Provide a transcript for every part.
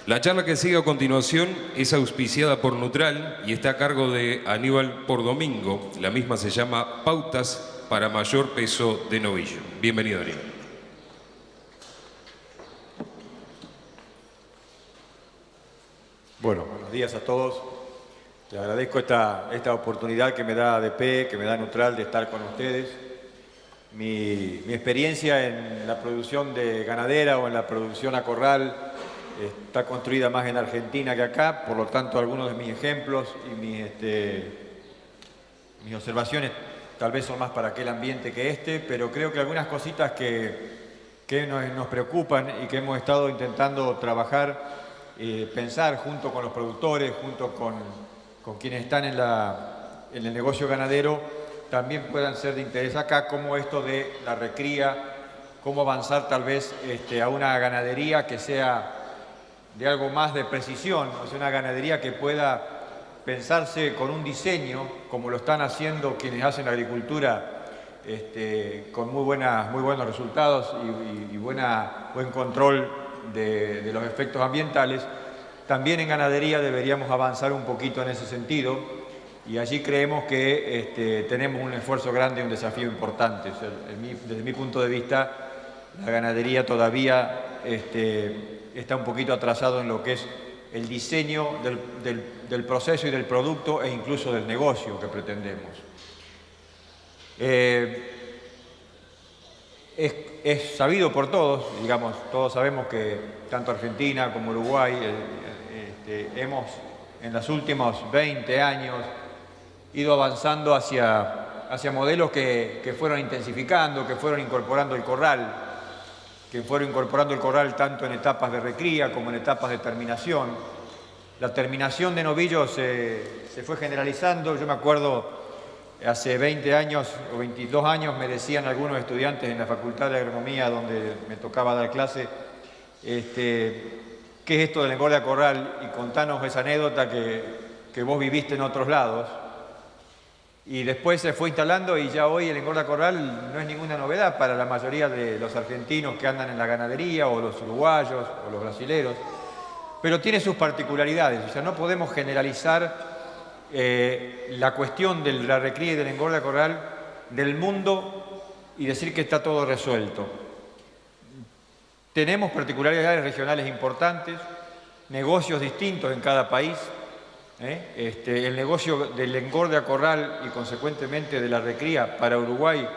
La charla que sigue a continuación es auspiciada por Nutral y está a cargo de Aníbal Pordomingo. La misma se llama Pautas para mayor peso de novillo. Bienvenido, Aníbal. Bueno, buenos días a todos. Les agradezco esta oportunidad que me da ADP, que me da Nutral de estar con ustedes. Mi experiencia en la producción de ganadera o en la producción a corral está construida más en Argentina que acá, por lo tanto algunos de mis ejemplos y mis observaciones tal vez son más para aquel ambiente que este, pero creo que algunas cositas que nos preocupan y que hemos estado intentando trabajar, pensar junto con los productores, junto con quienes están en el negocio ganadero, también puedan ser de interés acá, como esto de la recría, cómo avanzar tal vez a una ganadería que sea de algo más de precisión, o sea, una ganadería que pueda pensarse con un diseño, como lo están haciendo quienes hacen agricultura, con muy buenos resultados y buen control de los efectos ambientales. También en ganadería deberíamos avanzar un poquito en ese sentido y allí creemos que tenemos un esfuerzo grande y un desafío importante. O sea, desde mi punto de vista, la ganadería todavía está un poquito atrasado en lo que es el diseño del proceso y del producto e incluso del negocio que pretendemos. Es sabido por todos, digamos, todos sabemos que tanto Argentina como Uruguay hemos en los últimos 20 años ido avanzando hacia modelos que fueron intensificando, que fueron incorporando el corral, tanto en etapas de recría como en etapas de terminación. La terminación de novillos se fue generalizando. Yo me acuerdo, hace 20 años o 22 años me decían algunos estudiantes en la Facultad de Agronomía, donde me tocaba dar clase, ¿qué es esto del engorde a corral? Y contanos esa anécdota que vos viviste en otros lados. Y después se fue instalando y ya hoy el engorde a corral no es ninguna novedad para la mayoría de los argentinos que andan en la ganadería, o los uruguayos, o los brasileros, pero tiene sus particularidades. O sea, no podemos generalizar la cuestión de la recría y del engorde a corral del mundo y decir que está todo resuelto. Tenemos particularidades regionales importantes, negocios distintos en cada país. El negocio del engorde a corral y consecuentemente de la recría para Uruguay,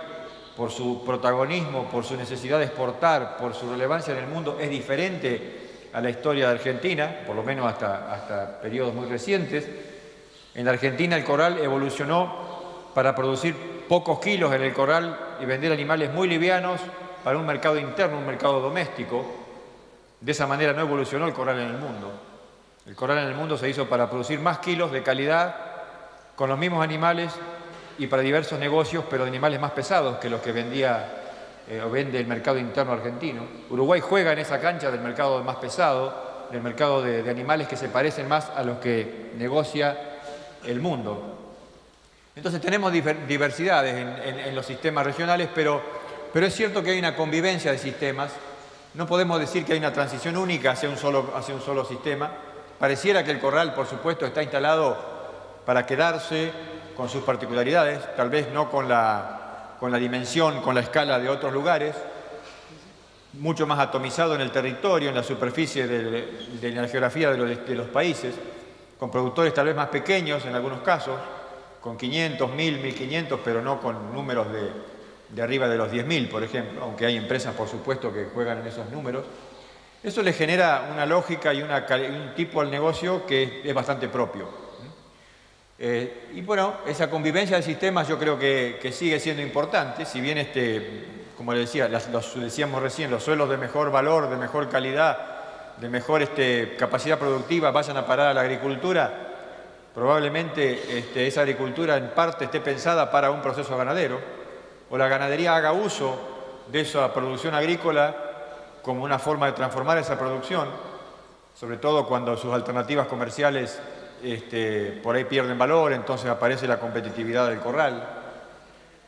por su protagonismo, por su necesidad de exportar, por su relevancia en el mundo, es diferente a la historia de Argentina, por lo menos hasta periodos muy recientes. En la Argentina el corral evolucionó para producir pocos kilos en el corral y vender animales muy livianos para un mercado interno, un mercado doméstico. De esa manera no evolucionó el corral en el mundo. El corral en el mundo se hizo para producir más kilos de calidad con los mismos animales y para diversos negocios, pero de animales más pesados que los que vendía o vende el mercado interno argentino. Uruguay juega en esa cancha del mercado más pesado, del mercado de animales que se parecen más a los que negocia el mundo. Entonces tenemos diversidades en los sistemas regionales, pero es cierto que hay una convivencia de sistemas. No podemos decir que hay una transición única hacia un solo sistema. Pareciera que el corral, por supuesto, está instalado para quedarse con sus particularidades, tal vez no con la dimensión, con la escala de otros lugares, mucho más atomizado en el territorio, en la superficie de la geografía de los países, con productores tal vez más pequeños en algunos casos, con 500, 1000, 1500, pero no con números de arriba de los 10.000, por ejemplo, aunque hay empresas, por supuesto, que juegan en esos números. Eso le genera una lógica y un tipo al negocio que es bastante propio. Y bueno, esa convivencia de sistemas yo creo que sigue siendo importante, si bien como le decía, decíamos recién, los suelos de mejor valor, de mejor calidad, de mejor capacidad productiva vayan a parar a la agricultura, probablemente esa agricultura en parte esté pensada para un proceso ganadero, o la ganadería haga uso de esa producción agrícola como una forma de transformar esa producción, sobre todo cuando sus alternativas comerciales por ahí pierden valor, entonces aparece la competitividad del corral.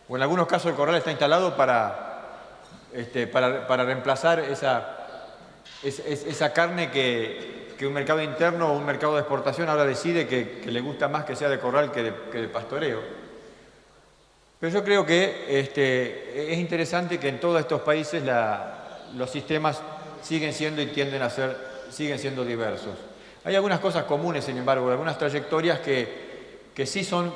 O en algunos casos el corral está instalado para reemplazar esa carne que un mercado interno o un mercado de exportación ahora decide que le gusta más que sea de corral que de pastoreo. Pero yo creo que es interesante que en todos estos países los sistemas siguen siendo y tienden a ser, siguen siendo diversos. Hay algunas cosas comunes, sin embargo, algunas trayectorias que sí son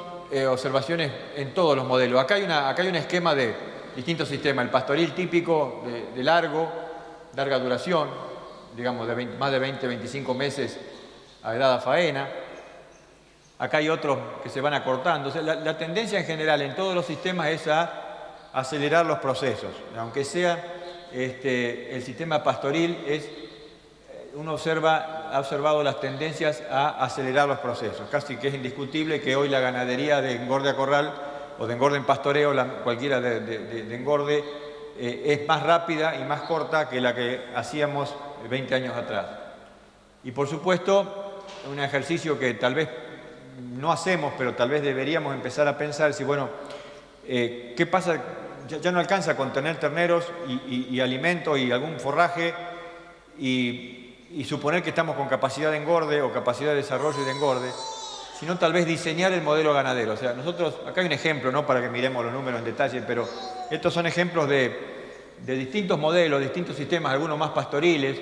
observaciones en todos los modelos. Acá hay un esquema de distintos sistemas. El pastoril típico de larga duración, digamos de más de 20, 25 meses a edad a faena. Acá hay otros que se van acortando. O sea, la tendencia en general en todos los sistemas es a acelerar los procesos. Aunque sea el sistema pastoril, uno ha observado las tendencias a acelerar los procesos. Casi que es indiscutible que hoy la ganadería de engorde a corral o de engorde en pastoreo, cualquiera de engorde, es más rápida y más corta que la que hacíamos 20 años atrás. Y por supuesto, un ejercicio que tal vez no hacemos, pero tal vez deberíamos empezar a pensar si, bueno, ¿qué pasa? Ya no alcanza con tener terneros y alimento y algún forraje y suponer que estamos con capacidad de engorde o capacidad de desarrollo y de engorde, sino tal vez diseñar el modelo ganadero. O sea, nosotros, acá hay un ejemplo, no para que miremos los números en detalle, pero estos son ejemplos de distintos modelos, distintos sistemas, algunos más pastoriles,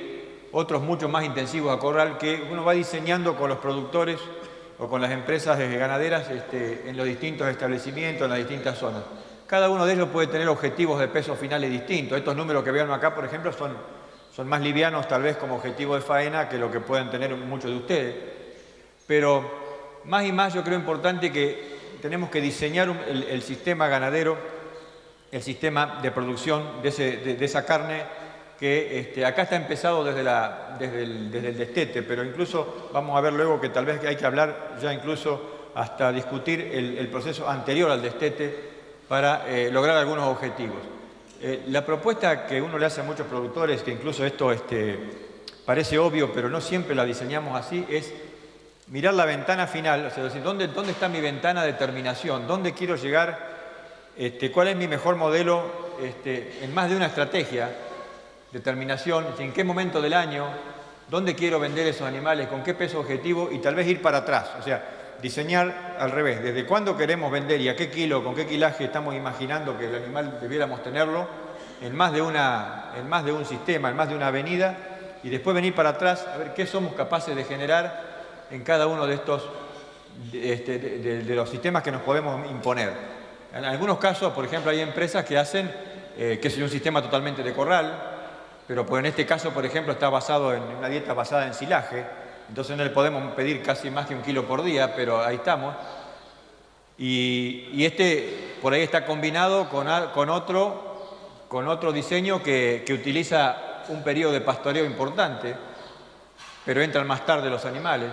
otros mucho más intensivos a corral, que uno va diseñando con los productores o con las empresas ganaderas en los distintos establecimientos, en las distintas zonas. Cada uno de ellos puede tener objetivos de peso finales distintos. Estos números que vean acá, por ejemplo, son más livianos tal vez como objetivo de faena que lo que pueden tener muchos de ustedes. Pero más y más yo creo importante que tenemos que diseñar el sistema ganadero, el sistema de producción de esa carne que acá está empezado desde el destete, pero incluso vamos a ver luego que tal vez hay que hablar ya incluso hasta discutir el proceso anterior al destete para lograr algunos objetivos. La propuesta que uno le hace a muchos productores, que incluso esto parece obvio, pero no siempre la diseñamos así, es mirar la ventana final, o sea, decir, ¿dónde está mi ventana de terminación? ¿Dónde quiero llegar? ¿Cuál es mi mejor modelo en más de una estrategia de terminación? ¿En qué momento del año? ¿Dónde quiero vender esos animales? ¿Con qué peso objetivo? Y tal vez ir para atrás, o sea, diseñar al revés, desde cuándo queremos vender y a qué kilo, con qué kilaje estamos imaginando que el animal debiéramos tenerlo en más de un sistema, en más de una avenida, y después venir para atrás a ver qué somos capaces de generar en cada uno de estos de los sistemas que nos podemos imponer. En algunos casos, por ejemplo, hay empresas que hacen que es un sistema totalmente de corral, pero en este caso, por ejemplo, está basado en una dieta basada en silaje. Entonces no le podemos pedir casi más que 1 kilo por día, pero ahí estamos. Y por ahí está combinado con otro diseño que utiliza un periodo de pastoreo importante, pero entran más tarde los animales.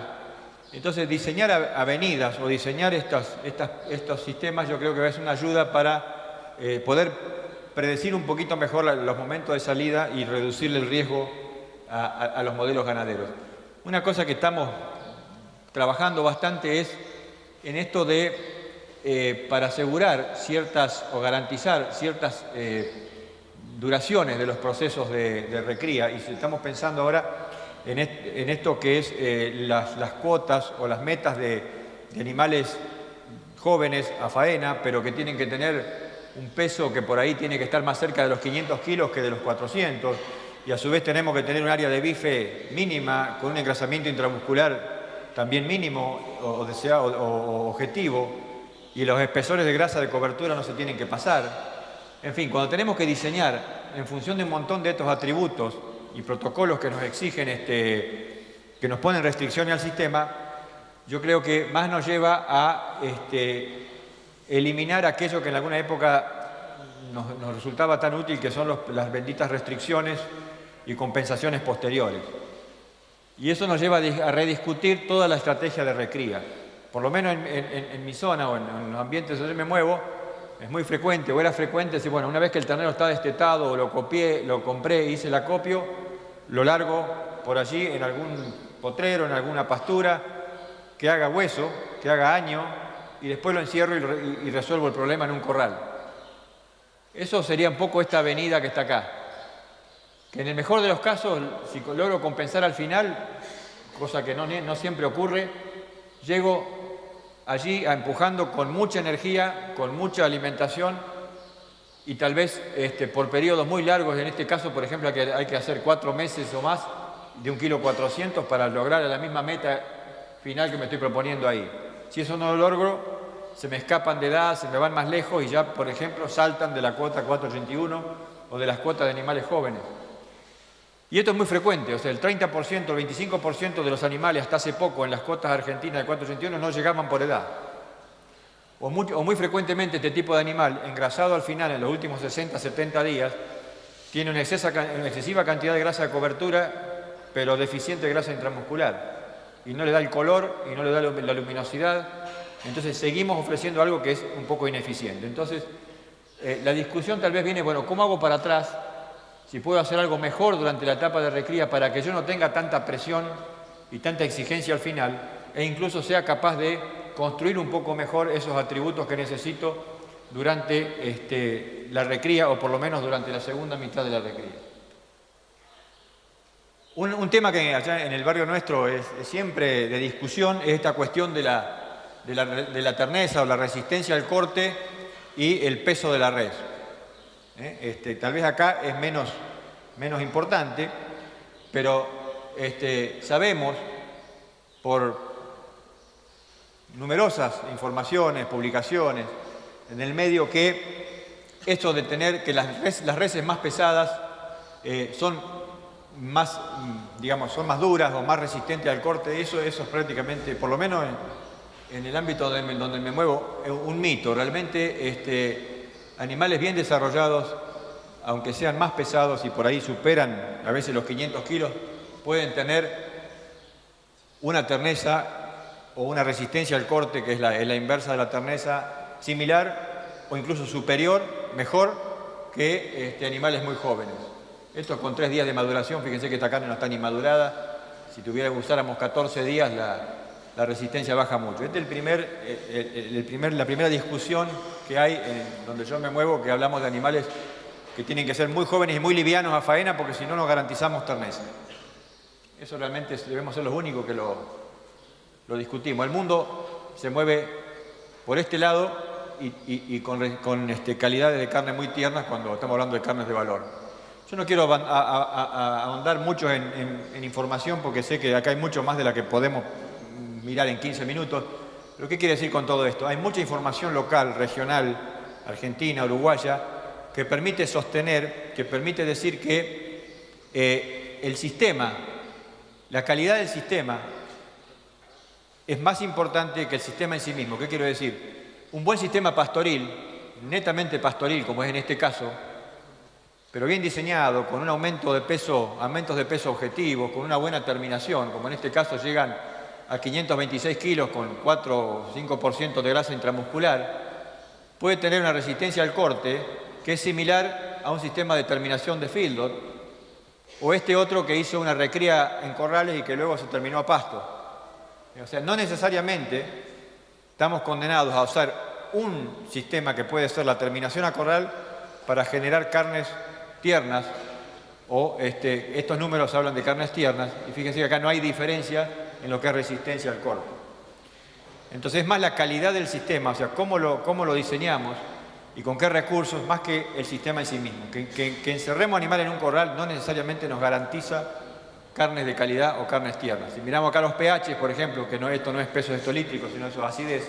Entonces diseñar avenidas o diseñar estos sistemas yo creo que es una ayuda para poder predecir un poquito mejor los momentos de salida y reducirle el riesgo a los modelos ganaderos. Una cosa que estamos trabajando bastante es en esto para asegurar o garantizar ciertas duraciones de los procesos de recría. Y estamos pensando ahora en esto que es las cuotas o las metas de animales jóvenes a faena, pero que tienen que tener un peso que por ahí tiene que estar más cerca de los 500 kilos que de los 400. Y a su vez tenemos que tener un área de bife mínima, con un engrasamiento intramuscular también mínimo o objetivo, y los espesores de grasa de cobertura no se tienen que pasar. En fin, cuando tenemos que diseñar en función de un montón de estos atributos y protocolos que nos exigen, que nos ponen restricciones al sistema, yo creo que más nos lleva a eliminar aquello que en alguna época nos resultaba tan útil, que son las benditas restricciones y compensaciones posteriores. Y eso nos lleva a rediscutir toda la estrategia de recría. Por lo menos en mi zona o en los ambientes donde me muevo, es muy frecuente, o era frecuente, decir, bueno, una vez que el ternero está destetado, o lo compré, hice el acopio, lo largo por allí en algún potrero, en alguna pastura, que haga hueso, que haga año, y después lo encierro y resuelvo el problema en un corral. Eso sería un poco esta avenida que está acá. Que en el mejor de los casos, si logro compensar al final, cosa que no siempre ocurre, llego allí empujando con mucha energía, con mucha alimentación y tal vez por periodos muy largos. En este caso, por ejemplo, hay que hacer 4 meses o más de 1,4 kg para lograr la misma meta final que me estoy proponiendo ahí. Si eso no lo logro, se me escapan de edad, se me van más lejos y ya, por ejemplo, saltan de la cuota 481 o de las cuotas de animales jóvenes. Y esto es muy frecuente, o sea, el 30%, el 25% de los animales hasta hace poco en las cuotas argentinas de 481 no llegaban por edad. O muy frecuentemente este tipo de animal, engrasado al final en los últimos 60, 70 días, tiene una excesiva cantidad de grasa de cobertura, pero deficiente de grasa intramuscular. Y no le da el color y no le da la luminosidad. Entonces seguimos ofreciendo algo que es un poco ineficiente. Entonces la discusión tal vez viene, bueno, ¿cómo hago para atrás? Si puedo hacer algo mejor durante la etapa de recría para que yo no tenga tanta presión y tanta exigencia al final e incluso sea capaz de construir un poco mejor esos atributos que necesito durante la recría o por lo menos durante la segunda mitad de la recría. Un tema que allá en el barrio nuestro es siempre de discusión es esta cuestión de la terneza o la resistencia al corte y el peso de la res. Tal vez acá es menos importante, pero sabemos por numerosas informaciones, publicaciones en el medio que esto de tener que las reses más pesadas son más duras o más resistentes al corte. Eso es prácticamente, por lo menos en el ámbito donde me muevo, un mito. Realmente animales bien desarrollados, aunque sean más pesados y por ahí superan a veces los 500 kilos, pueden tener una terneza o una resistencia al corte, que es la inversa de la terneza, similar o incluso superior, mejor que animales muy jóvenes. Esto con 3 días de maduración, fíjense que esta carne no está ni madurada. Si usáramos 14 días, la resistencia baja mucho. Esta es la primera discusión que hay donde yo me muevo, que hablamos de animales que tienen que ser muy jóvenes y muy livianos a faena, porque si no nos garantizamos terneza. Eso realmente debemos ser los únicos que lo discutimos. El mundo se mueve por este lado y con calidades de carne muy tiernas cuando estamos hablando de carnes de valor. Yo no quiero ahondar mucho en información, porque sé que acá hay mucho más de la que podemos mirar en 15 minutos. Pero ¿qué quiere decir con todo esto? Hay mucha información local, regional, argentina, uruguaya, que permite sostener, que permite decir que el sistema, la calidad del sistema, es más importante que el sistema en sí mismo. ¿Qué quiero decir? Un buen sistema pastoril, netamente pastoril, como es en este caso, pero bien diseñado, con un aumentos de peso objetivos, con una buena terminación, como en este caso llegan a 526 kilos con 4 o 5% de grasa intramuscular, puede tener una resistencia al corte que es similar a un sistema de terminación de Fieldot, o otro que hizo una recría en corrales y que luego se terminó a pasto. O sea, no necesariamente estamos condenados a usar un sistema que puede ser la terminación a corral para generar carnes tiernas, o estos números hablan de carnes tiernas, y fíjense que acá no hay diferencia en lo que es resistencia al corte. Entonces es más la calidad del sistema, o sea, cómo lo diseñamos y con qué recursos, más que el sistema en sí mismo. Que encerremos animales en un corral no necesariamente nos garantiza carnes de calidad o carnes tiernas. Si miramos acá los pH, por ejemplo, que esto no es pesos hectolítricos, sino eso es acidez,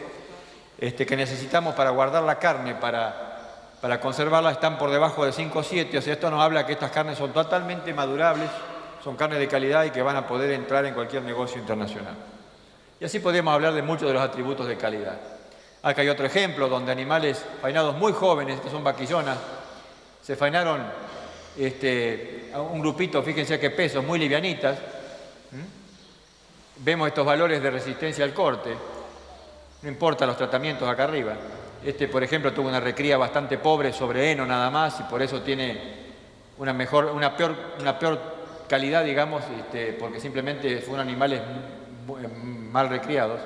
que necesitamos para guardar la carne, para conservarla, están por debajo de 5 o 7, o sea, esto nos habla que estas carnes son totalmente madurables, son carnes de calidad y que van a poder entrar en cualquier negocio internacional. Y así podemos hablar de muchos de los atributos de calidad. Acá hay otro ejemplo donde animales faenados muy jóvenes, estos son vaquillonas, se faenaron a un grupito, fíjense qué pesos, muy livianitas. Vemos estos valores de resistencia al corte, no importa los tratamientos acá arriba. Por ejemplo, tuvo una recría bastante pobre sobre heno nada más y por eso tiene una peor calidad, digamos, porque simplemente fueron animales mal recriados.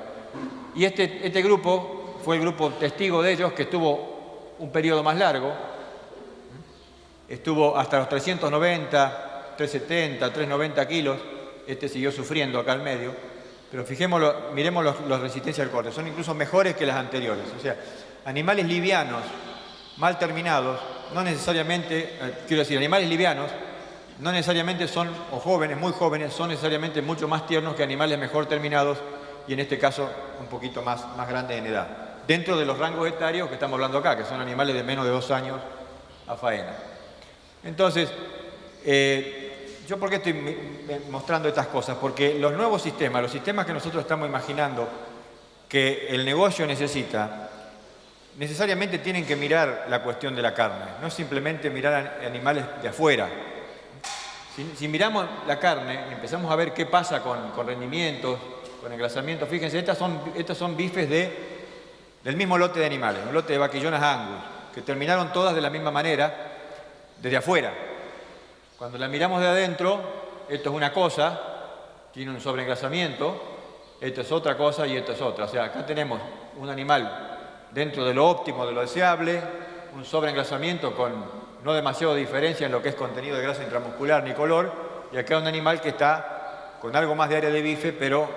Y este grupo fue el grupo testigo de ellos, que estuvo un periodo más largo, estuvo hasta los 390, 370, 390 kilos, este siguió sufriendo acá al medio, pero miremos los resistencias al corte, son incluso mejores que las anteriores. O sea, animales livianos, mal terminados, no necesariamente, quiero decir, animales livianos, no necesariamente son, o jóvenes, muy jóvenes, son necesariamente mucho más tiernos que animales mejor terminados y en este caso un poquito más grandes en edad. Dentro de los rangos etarios que estamos hablando acá, que son animales de menos de 2 años a faena. Entonces, ¿yo por qué estoy mostrando estas cosas? Porque los nuevos sistemas, los sistemas que nosotros estamos imaginando que el negocio necesita, necesariamente tienen que mirar la cuestión de la carne, no simplemente mirar a animales de afuera. Si miramos la carne y empezamos a ver qué pasa con rendimientos, con engrasamiento, fíjense, estas son bifes del mismo lote de animales, un lote de vaquillonas Angus, que terminaron todas de la misma manera desde afuera. Cuando la miramos de adentro, esto es una cosa, tiene un sobreengrasamiento, esto es otra cosa y esto es otra. O sea, acá tenemos un animal dentro de lo óptimo, de lo deseable, un sobreengrasamiento con no demasiada diferencia en lo que es contenido de grasa intramuscular ni color, y acá un animal que está con algo más de área de bife, pero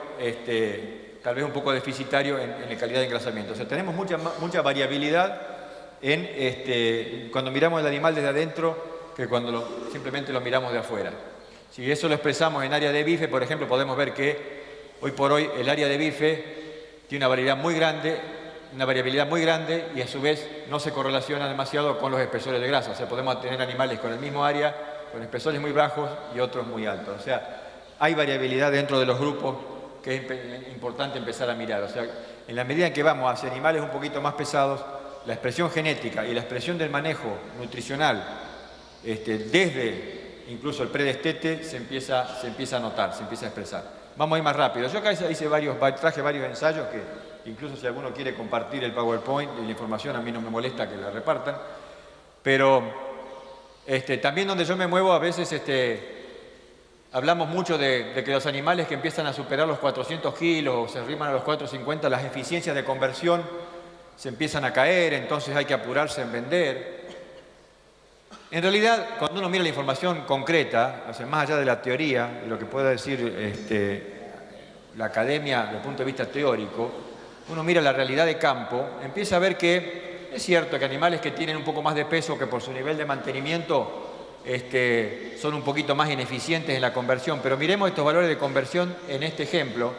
tal vez un poco deficitario en la calidad de engrasamiento. O sea, tenemos mucha variabilidad cuando miramos el animal desde adentro que cuando simplemente lo miramos de afuera. Si eso lo expresamos en área de bife, por ejemplo, podemos ver que hoy por hoy el área de bife tiene una variabilidad muy grande y a su vez no se correlaciona demasiado con los espesores de grasa. O sea, podemos tener animales con el mismo área, con espesores muy bajos y otros muy altos. O sea, hay variabilidad dentro de los grupos que es importante empezar a mirar. O sea, en la medida en que vamos hacia animales un poquito más pesados, la expresión genética y la expresión del manejo nutricional desde incluso el predestete se empieza a notar, se empieza a expresar. Vamos a ir más rápido. Yo acá traje varios ensayos que incluso si alguno quiere compartir el PowerPoint y la información, a mí no me molesta que la repartan. Pero también donde yo me muevo a veces hablamos mucho de que los animales que empiezan a superar los 400 kilos o se arriman a los 450, las eficiencias de conversión se empiezan a caer, entonces hay que apurarse en vender. En realidad, cuando uno mira la información concreta, o sea, más allá de la teoría, de lo que pueda decir la academia desde el punto de vista teórico, uno mira la realidad de campo, empieza a ver que es cierto que animales que tienen un poco más de peso, que por su nivel de mantenimiento son un poquito más ineficientes en la conversión, pero miremos estos valores de conversión en este ejemplo.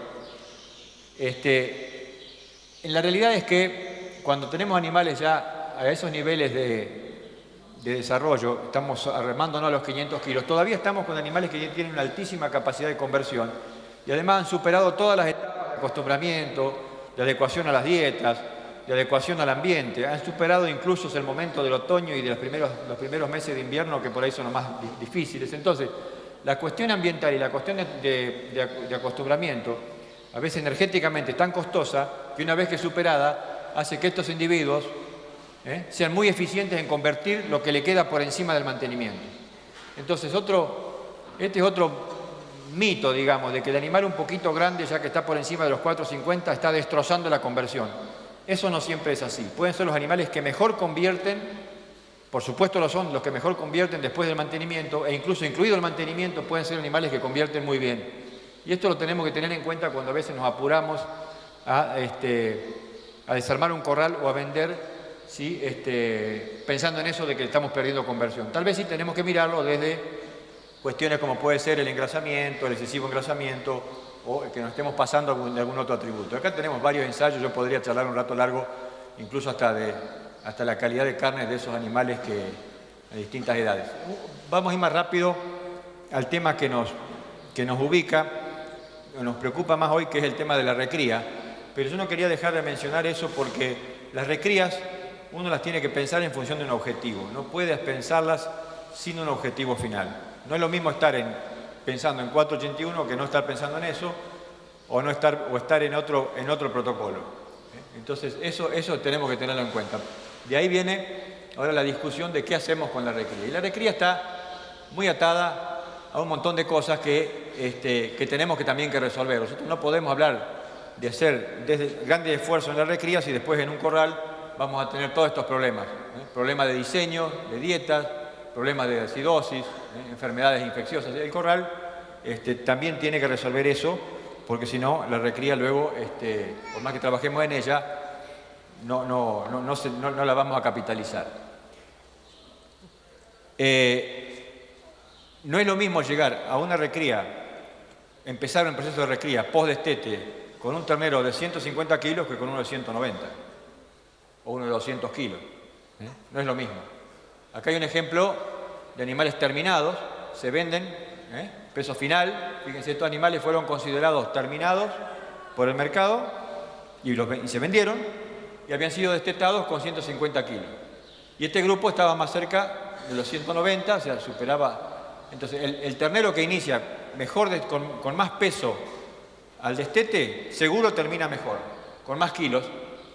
En la realidad es que cuando tenemos animales ya a esos niveles de desarrollo, estamos arremándonos a los 500 kilos, todavía estamos con animales que tienen una altísima capacidad de conversión y además han superado todas las etapas de acostumbramiento, de adecuación a las dietas, de adecuación al ambiente, han superado incluso el momento del otoño y de los primeros meses de invierno, que por ahí son los más difíciles. Entonces, la cuestión ambiental y la cuestión de acostumbramiento, a veces energéticamente es tan costosa que una vez que superada, hace que estos individuos sean muy eficientes en convertir lo que le queda por encima del mantenimiento. Entonces, este es otro mito, digamos, de que el animal un poquito grande, ya que está por encima de los 450, está destrozando la conversión. Eso no siempre es así. Pueden ser los animales que mejor convierten, por supuesto lo son los que mejor convierten después del mantenimiento, e incluso incluido el mantenimiento, pueden ser animales que convierten muy bien. Y esto lo tenemos que tener en cuenta cuando a veces nos apuramos a desarmar un corral o a vender, ¿sí? Pensando en eso de que estamos perdiendo conversión. Tal vez sí tenemos que mirarlo desde cuestiones como puede ser el engrasamiento, el excesivo engrasamiento o que nos estemos pasando de algún otro atributo. Acá tenemos varios ensayos, yo podría charlar un rato largo, incluso hasta la calidad de carne de esos animales a distintas edades. Vamos a ir más rápido al tema que nos ubica, nos preocupa más hoy, que es el tema de la recría, pero yo no quería dejar de mencionar eso porque las recrías uno las tiene que pensar en función de un objetivo, no puedes pensarlas sin un objetivo final. No es lo mismo estar pensando en 481 que no estar pensando en eso, o estar en otro protocolo. Entonces, eso tenemos que tenerlo en cuenta. De ahí viene ahora la discusión de qué hacemos con la recría. Y la recría está muy atada a un montón de cosas que tenemos que también que resolver. Nosotros no podemos hablar de hacer grandes esfuerzos en la recría si después en un corral vamos a tener todos estos problemas. Problemas de diseño, de dietas, problemas de acidosis, enfermedades infecciosas. El corral también tiene que resolver eso, porque si no, la recría luego, por más que trabajemos en ella, no la vamos a capitalizar. No es lo mismo llegar a una recría, empezar un proceso de recría post-destete con un ternero de 150 kilos que con uno de 190 o uno de 200 kilos. No es lo mismo. Acá hay un ejemplo de animales terminados, se venden, peso final. Fíjense, estos animales fueron considerados terminados por el mercado y se vendieron y habían sido destetados con 150 kilos. Y este grupo estaba más cerca de los 190, o sea, superaba. Entonces, el ternero que inicia mejor, con más peso al destete, seguro termina mejor, con más kilos.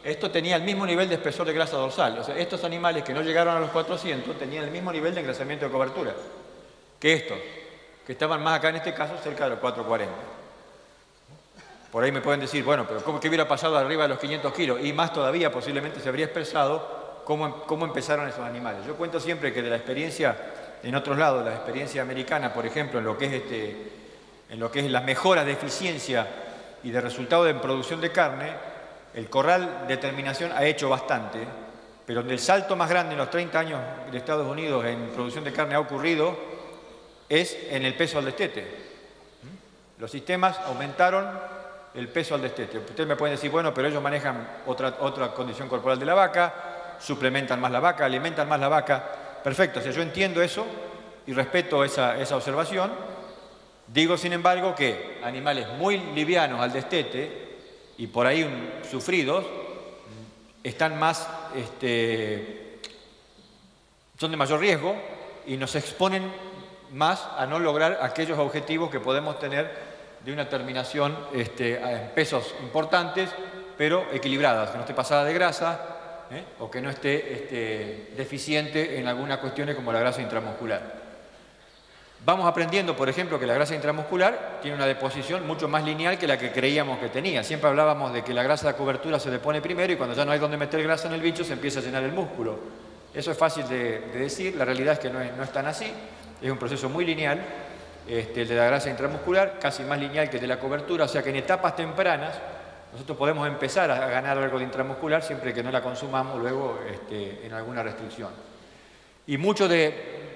Esto tenía el mismo nivel de espesor de grasa dorsal. O sea, estos animales que no llegaron a los 400 tenían el mismo nivel de engrasamiento de cobertura que estos, que estaban más acá en este caso cerca de los 440. Por ahí me pueden decir, bueno, pero ¿qué hubiera pasado arriba de los 500 kilos? Y más todavía posiblemente se habría expresado cómo empezaron esos animales. Yo cuento siempre que de la experiencia en otros lados, la experiencia americana, por ejemplo, en lo que es las mejoras de eficiencia y de resultado de producción de carne, el corral de terminación ha hecho bastante, pero donde el salto más grande en los 30 años de Estados Unidos en producción de carne ha ocurrido es en el peso al destete. Los sistemas aumentaron el peso al destete. Ustedes me pueden decir, bueno, pero ellos manejan otra condición corporal de la vaca, suplementan más la vaca, alimentan más la vaca. Perfecto, o sea, yo entiendo eso y respeto esa observación. Digo, sin embargo, que animales muy livianos al destete y por ahí sufridos están más, son de mayor riesgo y nos exponen más a no lograr aquellos objetivos que podemos tener de una terminación en pesos importantes, pero equilibradas, que no esté pasada de grasa o que no esté deficiente en algunas cuestiones como la grasa intramuscular. Vamos aprendiendo, por ejemplo, que la grasa intramuscular tiene una deposición mucho más lineal que la que creíamos que tenía. Siempre hablábamos de que la grasa de cobertura se depone primero y cuando ya no hay donde meter grasa en el bicho se empieza a llenar el músculo. Eso es fácil de decir, la realidad es que no es tan así, es un proceso muy lineal, el de la grasa intramuscular, casi más lineal que el de la cobertura, o sea que en etapas tempranas nosotros podemos empezar a ganar algo de intramuscular siempre que no la consumamos luego en alguna restricción. Y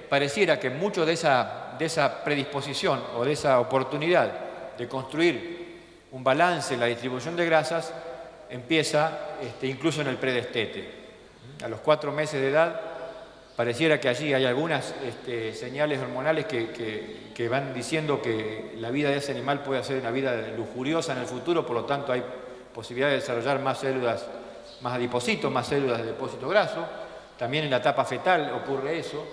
pareciera que mucho de esa predisposición o de esa oportunidad de construir un balance en la distribución de grasas empieza incluso en el predestete. A los 4 meses de edad pareciera que allí hay algunas señales hormonales que van diciendo que la vida de ese animal puede ser una vida lujuriosa en el futuro, por lo tanto hay posibilidad de desarrollar más células, más adipocitos, más células de depósito graso. También en la etapa fetal ocurre eso.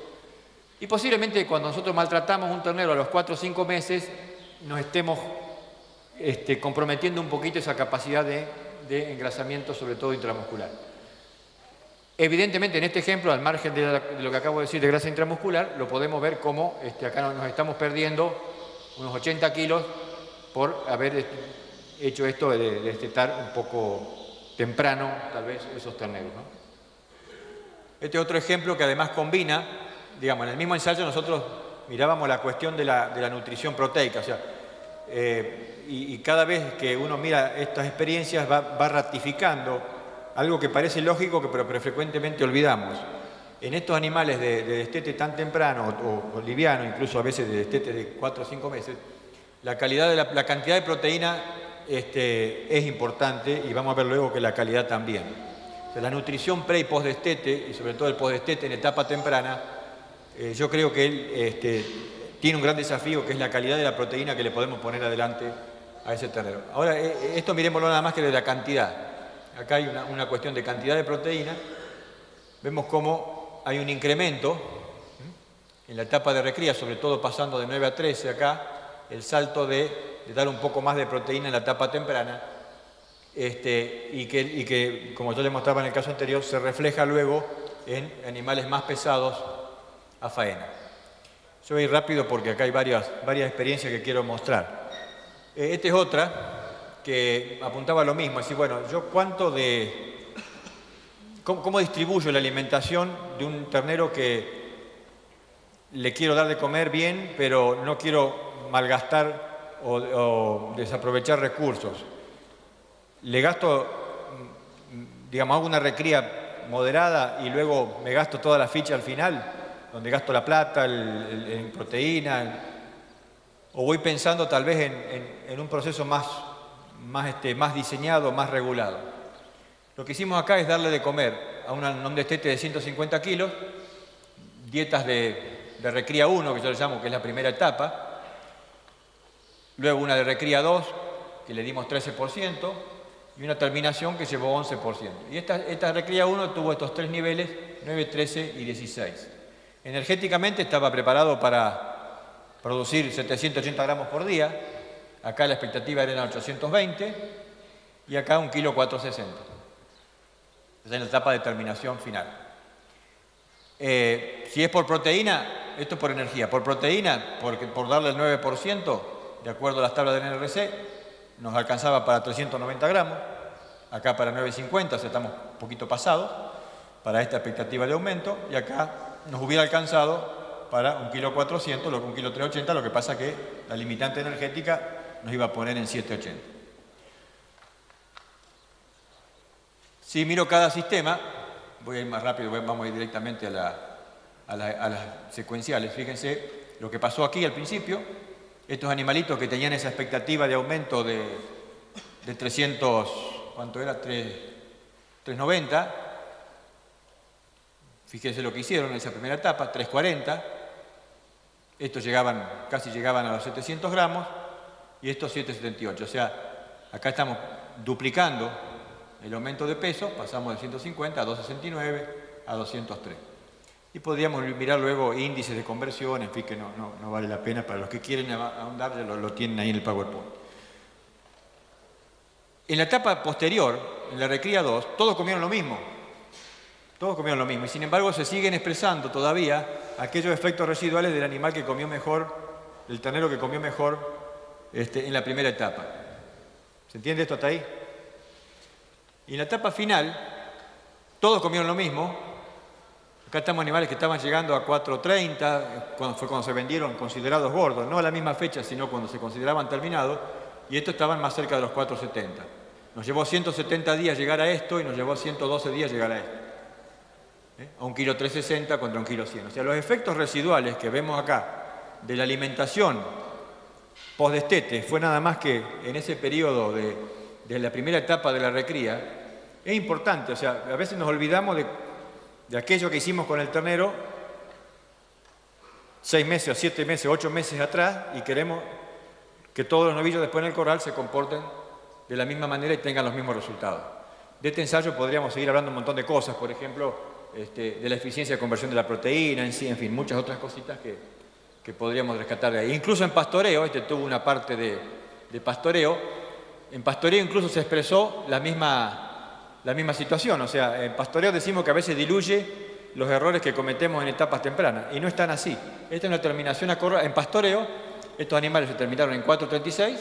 Y posiblemente cuando nosotros maltratamos un ternero a los 4 o 5 meses, nos estemos comprometiendo un poquito esa capacidad de engrasamiento, sobre todo intramuscular. Evidentemente, en este ejemplo, al margen de lo que acabo de decir de grasa intramuscular, lo podemos ver como acá nos estamos perdiendo unos 80 kilos por haber hecho esto de destetar un poco temprano, tal vez, esos terneros, ¿no? Este es otro ejemplo que además combina, digamos, en el mismo ensayo nosotros mirábamos la cuestión de la nutrición proteica, o sea, y cada vez que uno mira estas experiencias va ratificando algo que parece lógico, pero frecuentemente olvidamos. En estos animales de destete tan temprano o liviano, incluso a veces de destete de 4 o 5 meses, la cantidad de proteína es importante y vamos a ver luego que la calidad también. O sea, la nutrición pre y post-destete, y sobre todo el post-destete en etapa temprana, yo creo que tiene un gran desafío, que es la calidad de la proteína que le podemos poner adelante a ese ternero. Ahora, esto miremoslo nada más que de la cantidad. Acá hay una cuestión de cantidad de proteína. Vemos cómo hay un incremento en la etapa de recría, sobre todo pasando de 9 a 13 acá, el salto de dar un poco más de proteína en la etapa temprana, y que, como yo les mostraba en el caso anterior, se refleja luego en animales más pesados a faena. Yo voy rápido porque acá hay varias experiencias que quiero mostrar. Esta es otra que apuntaba a lo mismo, es decir, bueno, yo ¿cómo distribuyo la alimentación de un ternero que le quiero dar de comer bien, pero no quiero malgastar o desaprovechar recursos. Le gasto, digamos, hago una recría moderada y luego me gasto toda la ficha al final, donde gasto la plata, en proteína, o voy pensando tal vez en un proceso más diseñado, más regulado. Lo que hicimos acá es darle de comer a un destete de 150 kilos, dietas de recría 1, que yo le llamo, que es la primera etapa, luego una de recría 2, que le dimos 13%, y una terminación que llevó 11%. Y esta recría 1 tuvo estos 3 niveles, 9, 13 y 16. Energéticamente estaba preparado para producir 780 gramos por día, acá la expectativa era 820, y acá 1,460 kg. Esa es la etapa de terminación final. Si es por proteína, esto es por energía. Por proteína, por darle el 9%, de acuerdo a las tablas del NRC, nos alcanzaba para 390 gramos, acá para 950, o sea, estamos un poquito pasados para esta expectativa de aumento, y acá nos hubiera alcanzado para 1,400 kg, 1,380 kg, lo que pasa que la limitante energética nos iba a poner en 780. Si miro cada sistema, voy a ir más rápido, vamos a ir directamente a las secuenciales. Fíjense lo que pasó aquí al principio. Estos animalitos que tenían esa expectativa de aumento de 300, ¿cuánto era? 390. Fíjense lo que hicieron en esa primera etapa, 340. Estos casi llegaban a los 700 gramos y estos 778. O sea, acá estamos duplicando el aumento de peso, pasamos de 150 a 269 a 203. Y podríamos mirar luego índices de conversión, en fin, que no vale la pena. Para los que quieren ahondar, lo tienen ahí en el PowerPoint. En la etapa posterior, en la recría 2, todos comieron lo mismo. Todos comieron lo mismo. Y sin embargo se siguen expresando todavía aquellos efectos residuales del animal que comió mejor, del ternero que comió mejor en la primera etapa. ¿Se entiende esto hasta ahí? Y en la etapa final, todos comieron lo mismo. Acá estamos animales que estaban llegando a 430, fue cuando se vendieron considerados gordos, no a la misma fecha, sino cuando se consideraban terminados, y estos estaban más cerca de los 470. Nos llevó 170 días llegar a esto y nos llevó 112 días llegar a esto. A 1,360 kg contra 1,100 kg. O sea, los efectos residuales que vemos acá de la alimentación post-destete fue nada más que en ese periodo de la primera etapa de la recría, es importante. O sea, a veces nos olvidamos de aquello que hicimos con el ternero 6 meses, o 7 meses, 8 meses atrás, y queremos que todos los novillos después en el corral se comporten de la misma manera y tengan los mismos resultados. De este ensayo podríamos seguir hablando un montón de cosas, por ejemplo, de la eficiencia de conversión de la proteína en sí, en fin, muchas otras cositas que podríamos rescatar de ahí. Incluso en pastoreo, tuvo una parte de pastoreo. En pastoreo incluso se expresó la misma situación. O sea, en pastoreo decimos que a veces diluye los errores que cometemos en etapas tempranas, y no están así. Esta es una terminación a corral. En pastoreo, estos animales se terminaron en 4.36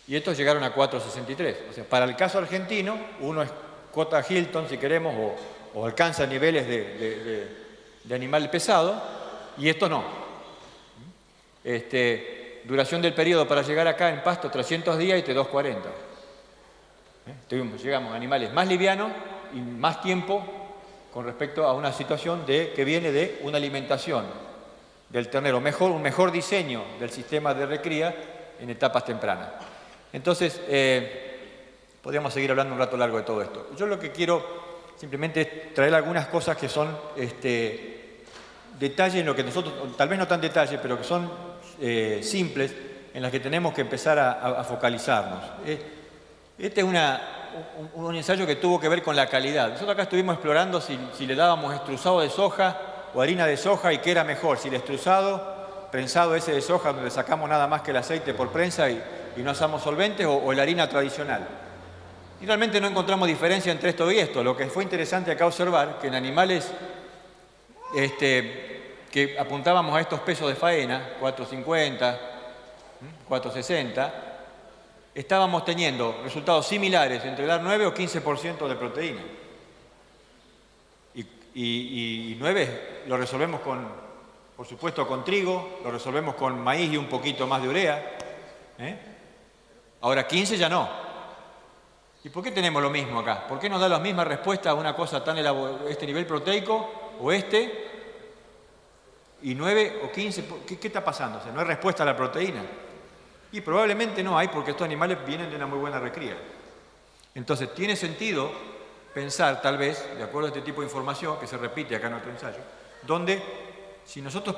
y estos llegaron a 4.63. O sea, para el caso argentino, uno es cuota Hilton, si queremos, o alcanza niveles de animal pesado, y estos no. Duración del periodo para llegar acá en pasto, 300 días y T240. Llegamos a animales más livianos y más tiempo con respecto a una situación que viene de una alimentación del ternero mejor, un mejor diseño del sistema de recría en etapas tempranas. Entonces, podríamos seguir hablando un rato largo de todo esto. Yo lo que quiero simplemente es traer algunas cosas que son detalles en lo que nosotros, tal vez no tan detalles, pero que son simples, en las que tenemos que empezar a focalizarnos. Este es un ensayo que tuvo que ver con la calidad. Nosotros acá estuvimos explorando si le dábamos extrusado de soja o harina de soja y qué era mejor, si el extrusado, prensado ese de soja, donde sacamos nada más que el aceite por prensa y no usamos solventes, o la harina tradicional. Y realmente no encontramos diferencia entre esto y esto. Lo que fue interesante acá observar, que en animales que apuntábamos a estos pesos de faena, 450, 460, estábamos teniendo resultados similares entre dar 9 o 15% de proteína. Y 9 lo resolvemos por supuesto con trigo, lo resolvemos con maíz y un poquito más de urea. Ahora 15 ya no. ¿Y por qué tenemos lo mismo acá? ¿Por qué nos da la misma respuesta a una cosa tan elaborada, este nivel proteico o este, y 9 o 15? ¿Qué está pasando? O sea, ¿no hay respuesta a la proteína? Y probablemente no hay, porque estos animales vienen de una muy buena recría. Entonces, tiene sentido pensar, tal vez, de acuerdo a este tipo de información, que se repite acá en nuestro ensayo, donde si nosotros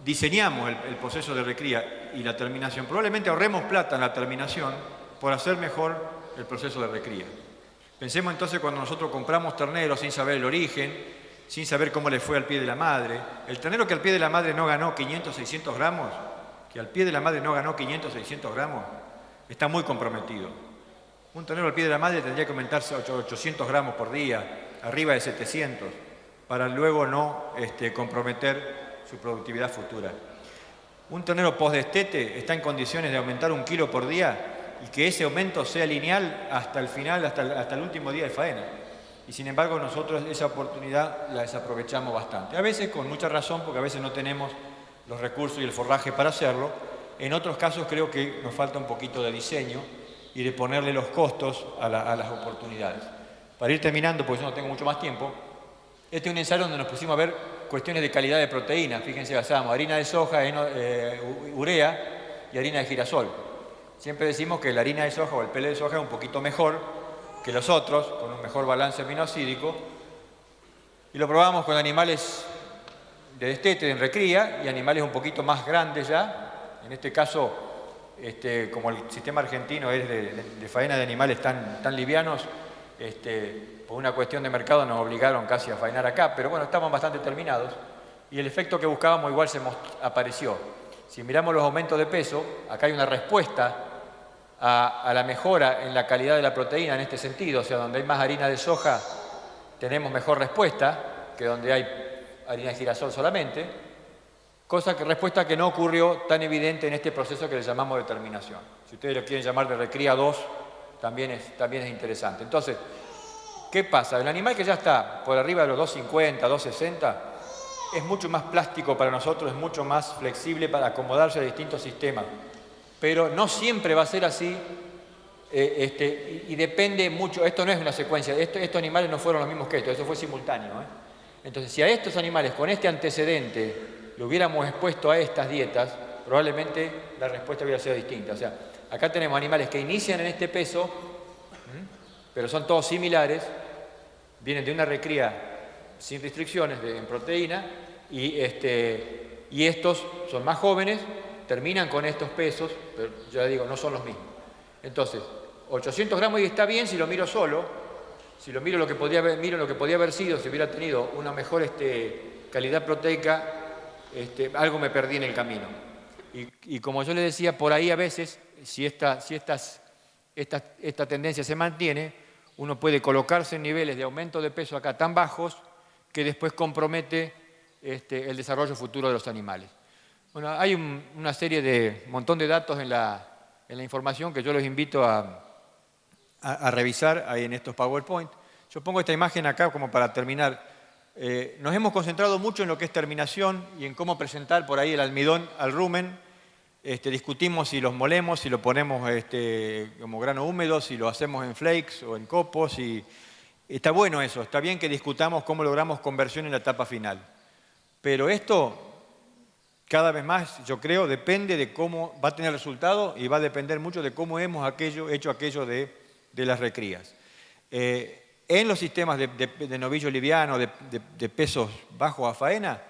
diseñamos el proceso de recría y la terminación, probablemente ahorremos plata en la terminación por hacer mejor el proceso de recría. Pensemos entonces cuando nosotros compramos terneros sin saber el origen, sin saber cómo le fue al pie de la madre. El ternero que al pie de la madre no ganó 500, 600 gramos, está muy comprometido. Un ternero al pie de la madre tendría que aumentarse 800 gramos por día, arriba de 700, para luego no comprometer su productividad futura. Un ternero postdestete está en condiciones de aumentar 1 kilo por día y que ese aumento sea lineal hasta el final, hasta el último día de faena. Y sin embargo nosotros esa oportunidad la desaprovechamos bastante. A veces con mucha razón, porque a veces no tenemos los recursos y el forraje para hacerlo. En otros casos creo que nos falta un poquito de diseño y de ponerle los costos a las oportunidades. Para ir terminando, porque yo no tengo mucho más tiempo, este es un ensayo donde nos pusimos a ver cuestiones de calidad de proteína. Fíjense, basábamos harina de soja, urea y harina de girasol. Siempre decimos que la harina de soja o el pele de soja es un poquito mejor que los otros, con un mejor balance aminoácidico, y lo probamos con animales de destete, en recría, y animales un poquito más grandes ya. En este caso, como el sistema argentino es de faena de animales tan livianos, por una cuestión de mercado nos obligaron casi a faenar acá, pero bueno, estaban bastante terminados, y el efecto que buscábamos igual apareció. Si miramos los aumentos de peso, acá hay una respuesta a la mejora en la calidad de la proteína en este sentido, o sea, donde hay más harina de soja tenemos mejor respuesta que donde hay harina de girasol solamente, respuesta que no ocurrió tan evidente en este proceso que le llamamos de terminación. Si ustedes lo quieren llamar de recría 2, también es interesante. Entonces, ¿qué pasa? El animal que ya está por arriba de los 250, 260, es mucho más plástico para nosotros, es mucho más flexible para acomodarse a distintos sistemas. Pero no siempre va a ser así, y depende mucho. Esto no es una secuencia, estos animales no fueron los mismos que estos, eso fue simultáneo. Entonces, si a estos animales con este antecedente lo hubiéramos expuesto a estas dietas, probablemente la respuesta hubiera sido distinta. O sea, acá tenemos animales que inician en este peso, pero son todos similares, vienen de una recría sin restricciones en proteína, y estos son más jóvenes, terminan con estos pesos, pero ya digo, no son los mismos. Entonces, 800 gramos y está bien si lo miro solo, si lo miro lo que podía haber sido, si hubiera tenido una mejor calidad proteica, algo me perdí en el camino. Y como yo les decía, por ahí a veces, si esta tendencia se mantiene, uno puede colocarse en niveles de aumento de peso acá tan bajos que después compromete el desarrollo futuro de los animales. Bueno, hay una serie de montón de datos en la información que yo los invito a revisar ahí en estos PowerPoint. Yo pongo esta imagen acá como para terminar. Nos hemos concentrado mucho en lo que es terminación y en cómo presentar por ahí el almidón al rumen. Discutimos si los molemos, si lo ponemos como grano húmedo, si lo hacemos en flakes o en copos. Y está bueno eso, está bien que discutamos cómo logramos conversión en la etapa final. Pero esto, cada vez más, yo creo, depende de cómo va a tener resultado y va a depender mucho de cómo hemos hecho aquello de las recrías. En los sistemas de novillo liviano, de pesos bajos a faena,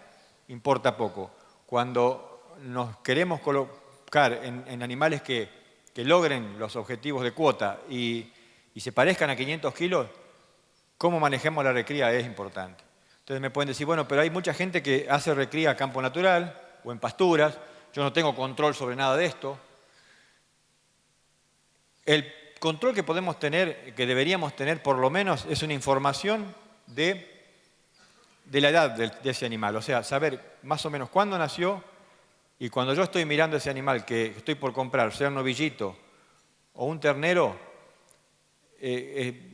importa poco. Cuando nos queremos colocar en animales que logren los objetivos de cuota y se parezcan a 500 kilos, cómo manejemos la recría es importante. Entonces me pueden decir, bueno, pero hay mucha gente que hace recría a campo natural o en pasturas, yo no tengo control sobre nada de esto. El control que podemos tener, que deberíamos tener por lo menos, es una información de la edad de ese animal. O sea, saber más o menos cuándo nació, y cuando yo estoy mirando ese animal que estoy por comprar, sea un novillito o un ternero,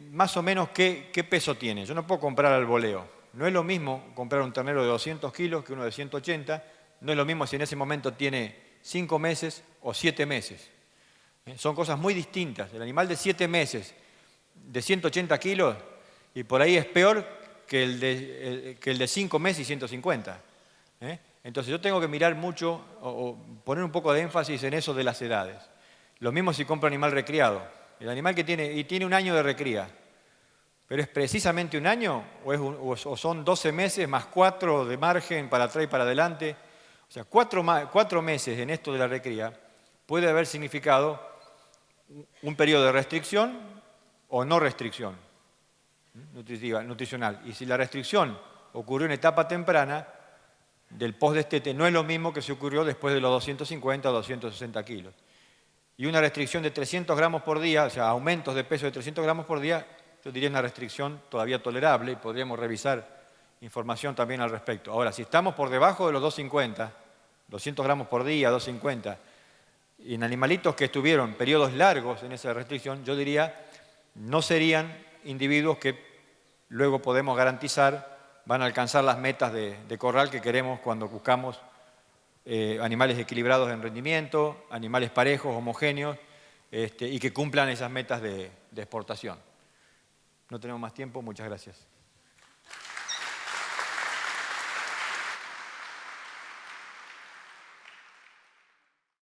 más o menos qué peso tiene. Yo no puedo comprar al voleo. No es lo mismo comprar un ternero de 200 kilos que uno de 180, no es lo mismo si en ese momento tiene 5 meses o 7 meses. Son cosas muy distintas. El animal de 7 meses, de 180 kilos, y por ahí es peor que el de 5 meses y 150. Entonces yo tengo que mirar mucho o poner un poco de énfasis en eso de las edades. Lo mismo si compro animal recriado. El animal que tiene 1 año de recría, pero ¿es precisamente 1 año o son 12 meses más 4 de margen para atrás y para adelante? O sea, 4 meses en esto de la recría puede haber significado un periodo de restricción o no restricción nutricional. Y si la restricción ocurrió en etapa temprana del postdestete, no es lo mismo que si ocurrió después de los 250 o 260 kilos. Y una restricción de 300 gramos por día, o sea, aumentos de peso de 300 gramos por día, yo diría una restricción todavía tolerable y podríamos revisar información también al respecto. Ahora, si estamos por debajo de los 250, 200 gramos por día, 250, y en animalitos que estuvieron periodos largos en esa restricción, yo diría no serían individuos que luego podemos garantizar van a alcanzar las metas de corral que queremos cuando buscamos animales equilibrados en rendimiento, animales parejos, homogéneos, y que cumplan esas metas de exportación. No tenemos más tiempo, muchas gracias.